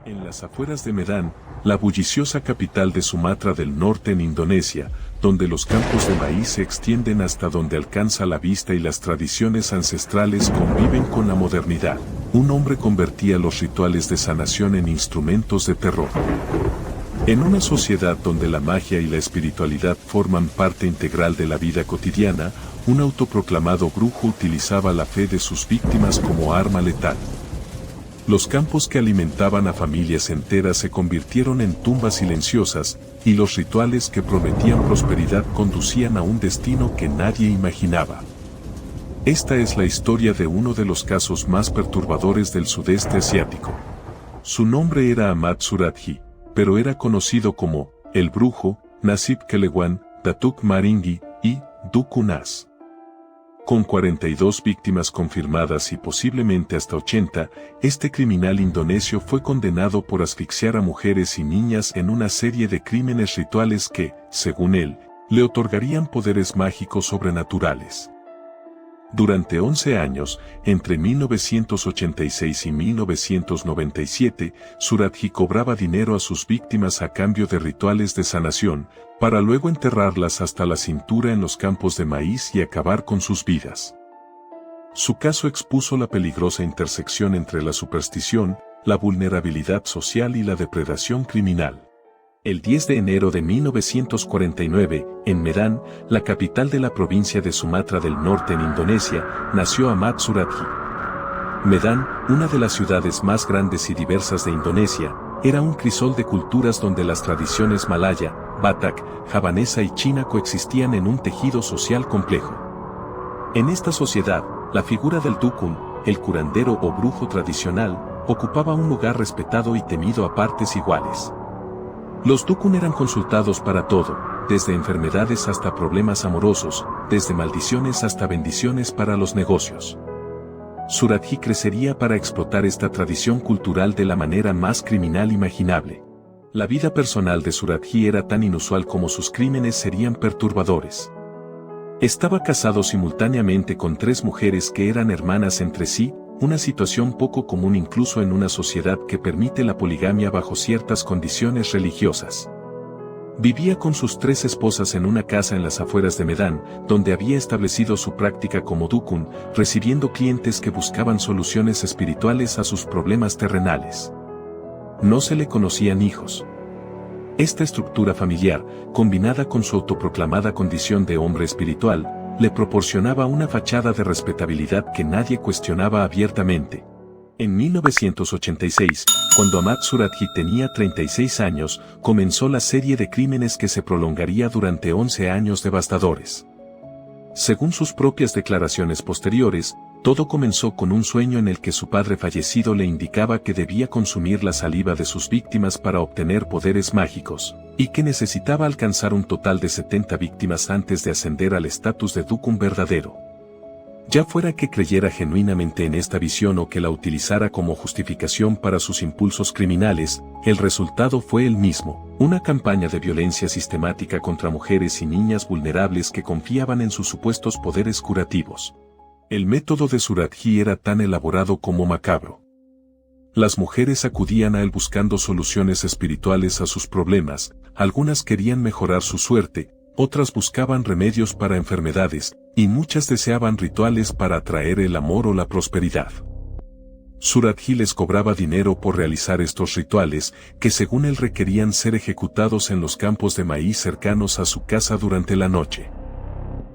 En las afueras de Medan, la bulliciosa capital de Sumatra del Norte en Indonesia, donde los campos de maíz se extienden hasta donde alcanza la vista y las tradiciones ancestrales conviven con la modernidad, un hombre convertía los rituales de sanación en instrumentos de terror. En una sociedad donde la magia y la espiritualidad forman parte integral de la vida cotidiana, un autoproclamado brujo utilizaba la fe de sus víctimas como arma letal. Los campos que alimentaban a familias enteras se convirtieron en tumbas silenciosas, y los rituales que prometían prosperidad conducían a un destino que nadie imaginaba. Esta es la historia de uno de los casos más perturbadores del sudeste asiático. Su nombre era Ahmad Suradji, pero era conocido como el brujo, Nasib Kelewan, Datuk Maringgi y Duku Nas. Con 42 víctimas confirmadas y posiblemente hasta 80, este criminal indonesio fue condenado por asfixiar a mujeres y niñas en una serie de crímenes rituales que, según él, le otorgarían poderes mágicos sobrenaturales. Durante 11 años, entre 1986 y 1997, Suradji cobraba dinero a sus víctimas a cambio de rituales de sanación, para luego enterrarlas hasta la cintura en los campos de maíz y acabar con sus vidas. Su caso expuso la peligrosa intersección entre la superstición, la vulnerabilidad social y la depredación criminal. El 10 de enero de 1949, en Medan, la capital de la provincia de Sumatra del Norte en Indonesia, nació Ahmad Suradji. Medan, una de las ciudades más grandes y diversas de Indonesia, era un crisol de culturas donde las tradiciones malaya, batak, javanesa y china coexistían en un tejido social complejo. En esta sociedad, la figura del dukun, el curandero o brujo tradicional, ocupaba un lugar respetado y temido a partes iguales. Los dukun eran consultados para todo, desde enfermedades hasta problemas amorosos, desde maldiciones hasta bendiciones para los negocios. Suradji crecería para explotar esta tradición cultural de la manera más criminal imaginable. La vida personal de Suradji era tan inusual como sus crímenes serían perturbadores. Estaba casado simultáneamente con 3 mujeres que eran hermanas entre sí, una situación poco común incluso en una sociedad que permite la poligamia bajo ciertas condiciones religiosas. Vivía con sus 3 esposas en una casa en las afueras de Medan, donde había establecido su práctica como dukun, recibiendo clientes que buscaban soluciones espirituales a sus problemas terrenales. No se le conocían hijos. Esta estructura familiar, combinada con su autoproclamada condición de hombre espiritual, le proporcionaba una fachada de respetabilidad que nadie cuestionaba abiertamente. En 1986, cuando Ahmad Suradji tenía 36 años, comenzó la serie de crímenes que se prolongaría durante 11 años devastadores. Según sus propias declaraciones posteriores, todo comenzó con un sueño en el que su padre fallecido le indicaba que debía consumir la saliva de sus víctimas para obtener poderes mágicos, y que necesitaba alcanzar un total de 70 víctimas antes de ascender al estatus de dukun verdadero. Ya fuera que creyera genuinamente en esta visión o que la utilizara como justificación para sus impulsos criminales, el resultado fue el mismo, una campaña de violencia sistemática contra mujeres y niñas vulnerables que confiaban en sus supuestos poderes curativos. El método de Suradji era tan elaborado como macabro. Las mujeres acudían a él buscando soluciones espirituales a sus problemas, algunas querían mejorar su suerte, otras buscaban remedios para enfermedades, y muchas deseaban rituales para atraer el amor o la prosperidad. Suradji les cobraba dinero por realizar estos rituales, que según él requerían ser ejecutados en los campos de maíz cercanos a su casa durante la noche.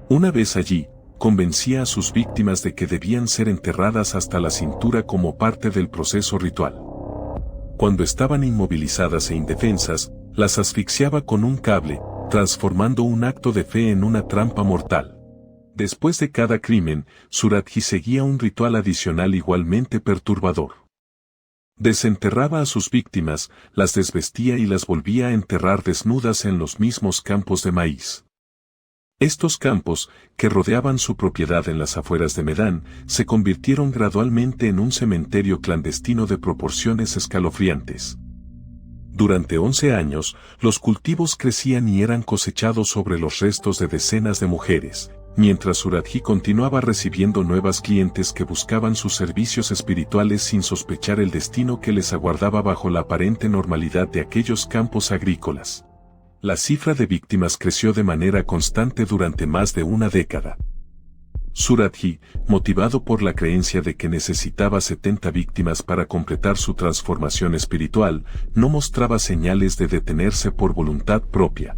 Una vez allí, convencía a sus víctimas de que debían ser enterradas hasta la cintura como parte del proceso ritual. Cuando estaban inmovilizadas e indefensas, las asfixiaba con un cable, transformando un acto de fe en una trampa mortal. Después de cada crimen, Suradji seguía un ritual adicional igualmente perturbador. Desenterraba a sus víctimas, las desvestía y las volvía a enterrar desnudas en los mismos campos de maíz. Estos campos, que rodeaban su propiedad en las afueras de Medan, se convirtieron gradualmente en un cementerio clandestino de proporciones escalofriantes. Durante 11 años, los cultivos crecían y eran cosechados sobre los restos de decenas de mujeres, mientras Suradji continuaba recibiendo nuevas clientes que buscaban sus servicios espirituales sin sospechar el destino que les aguardaba bajo la aparente normalidad de aquellos campos agrícolas. La cifra de víctimas creció de manera constante durante más de una década. Suradji, motivado por la creencia de que necesitaba 70 víctimas para completar su transformación espiritual, no mostraba señales de detenerse por voluntad propia.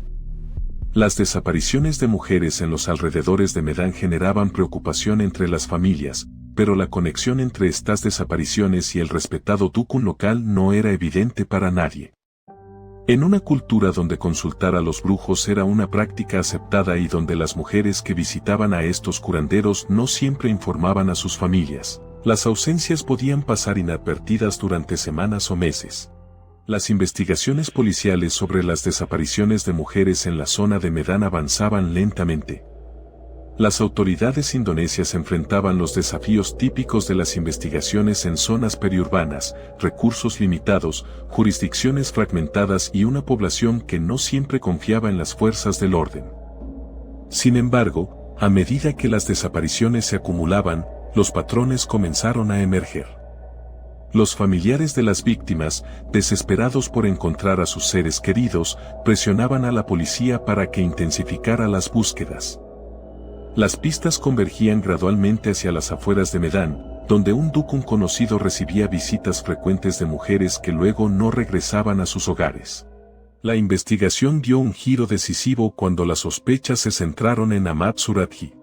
Las desapariciones de mujeres en los alrededores de Medan generaban preocupación entre las familias, pero la conexión entre estas desapariciones y el respetado dukun local no era evidente para nadie. En una cultura donde consultar a los brujos era una práctica aceptada y donde las mujeres que visitaban a estos curanderos no siempre informaban a sus familias, las ausencias podían pasar inadvertidas durante semanas o meses. Las investigaciones policiales sobre las desapariciones de mujeres en la zona de Medan avanzaban lentamente. Las autoridades indonesias enfrentaban los desafíos típicos de las investigaciones en zonas periurbanas, recursos limitados, jurisdicciones fragmentadas y una población que no siempre confiaba en las fuerzas del orden. Sin embargo, a medida que las desapariciones se acumulaban, los patrones comenzaron a emerger. Los familiares de las víctimas, desesperados por encontrar a sus seres queridos, presionaban a la policía para que intensificara las búsquedas. Las pistas convergían gradualmente hacia las afueras de Medan, donde un dukun conocido recibía visitas frecuentes de mujeres que luego no regresaban a sus hogares. La investigación dio un giro decisivo cuando las sospechas se centraron en Ahmad Suradji.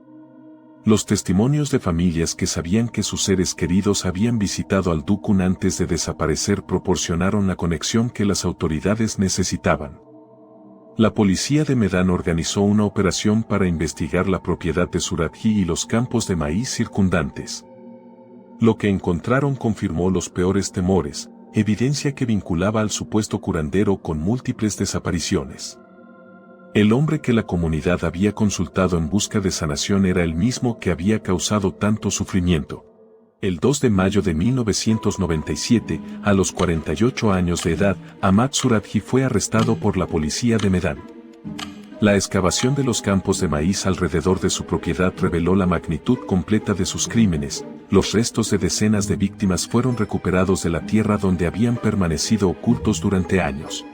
Los testimonios de familias que sabían que sus seres queridos habían visitado al dukun antes de desaparecer proporcionaron la conexión que las autoridades necesitaban. La policía de Medan organizó una operación para investigar la propiedad de Suradji y los campos de maíz circundantes. Lo que encontraron confirmó los peores temores, evidencia que vinculaba al supuesto curandero con múltiples desapariciones. El hombre que la comunidad había consultado en busca de sanación era el mismo que había causado tanto sufrimiento. El 2 de mayo de 1997, a los 48 años de edad, Ahmad Suradji fue arrestado por la policía de Medan. La excavación de los campos de maíz alrededor de su propiedad reveló la magnitud completa de sus crímenes. Los restos de decenas de víctimas fueron recuperados de la tierra donde habían permanecido ocultos durante años.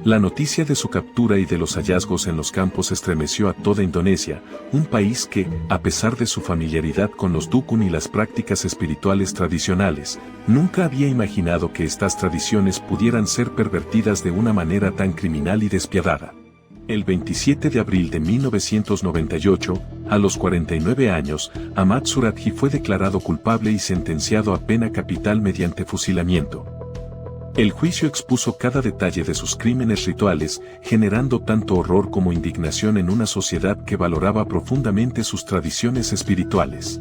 La noticia de su captura y de los hallazgos en los campos estremeció a toda Indonesia, un país que, a pesar de su familiaridad con los dukun y las prácticas espirituales tradicionales, nunca había imaginado que estas tradiciones pudieran ser pervertidas de una manera tan criminal y despiadada. El 27 de abril de 1998, a los 49 años, Ahmad Suradji fue declarado culpable y sentenciado a pena capital mediante fusilamiento. El juicio expuso cada detalle de sus crímenes rituales, generando tanto horror como indignación en una sociedad que valoraba profundamente sus tradiciones espirituales.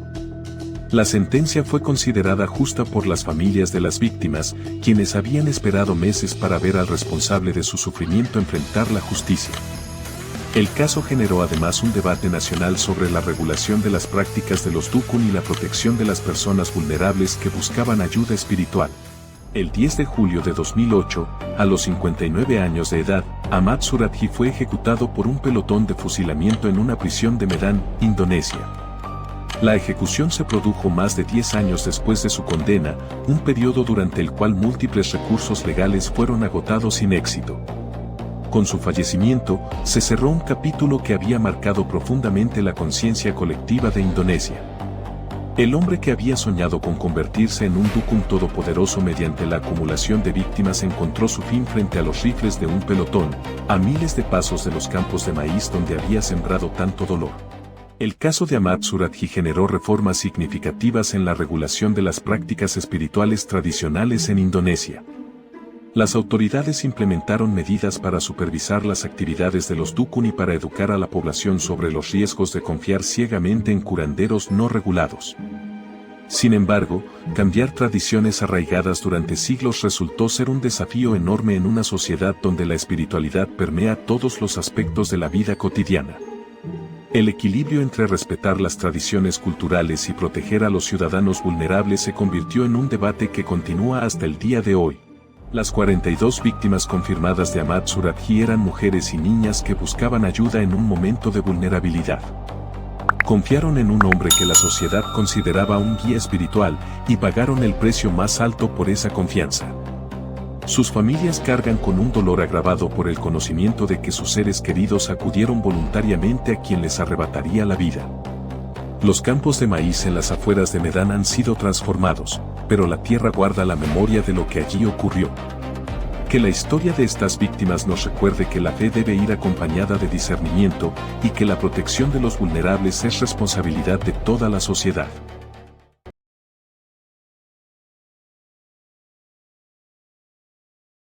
La sentencia fue considerada justa por las familias de las víctimas, quienes habían esperado meses para ver al responsable de su sufrimiento enfrentar la justicia. El caso generó además un debate nacional sobre la regulación de las prácticas de los dukun y la protección de las personas vulnerables que buscaban ayuda espiritual. El 10 de julio de 2008, a los 59 años de edad, Ahmad Suradji fue ejecutado por un pelotón de fusilamiento en una prisión de Medan, Indonesia. La ejecución se produjo más de 10 años después de su condena, un periodo durante el cual múltiples recursos legales fueron agotados sin éxito. Con su fallecimiento, se cerró un capítulo que había marcado profundamente la conciencia colectiva de Indonesia. El hombre que había soñado con convertirse en un dukun todopoderoso mediante la acumulación de víctimas encontró su fin frente a los rifles de un pelotón, a miles de pasos de los campos de maíz donde había sembrado tanto dolor. El caso de Ahmad Suradji generó reformas significativas en la regulación de las prácticas espirituales tradicionales en Indonesia. Las autoridades implementaron medidas para supervisar las actividades de los dukun y para educar a la población sobre los riesgos de confiar ciegamente en curanderos no regulados. Sin embargo, cambiar tradiciones arraigadas durante siglos resultó ser un desafío enorme en una sociedad donde la espiritualidad permea todos los aspectos de la vida cotidiana. El equilibrio entre respetar las tradiciones culturales y proteger a los ciudadanos vulnerables se convirtió en un debate que continúa hasta el día de hoy. Las 42 víctimas confirmadas de Ahmad Suradji eran mujeres y niñas que buscaban ayuda en un momento de vulnerabilidad. Confiaron en un hombre que la sociedad consideraba un guía espiritual y pagaron el precio más alto por esa confianza. Sus familias cargan con un dolor agravado por el conocimiento de que sus seres queridos acudieron voluntariamente a quien les arrebataría la vida. Los campos de maíz en las afueras de Medán han sido transformados, pero la tierra guarda la memoria de lo que allí ocurrió. Que la historia de estas víctimas nos recuerde que la fe debe ir acompañada de discernimiento y que la protección de los vulnerables es responsabilidad de toda la sociedad.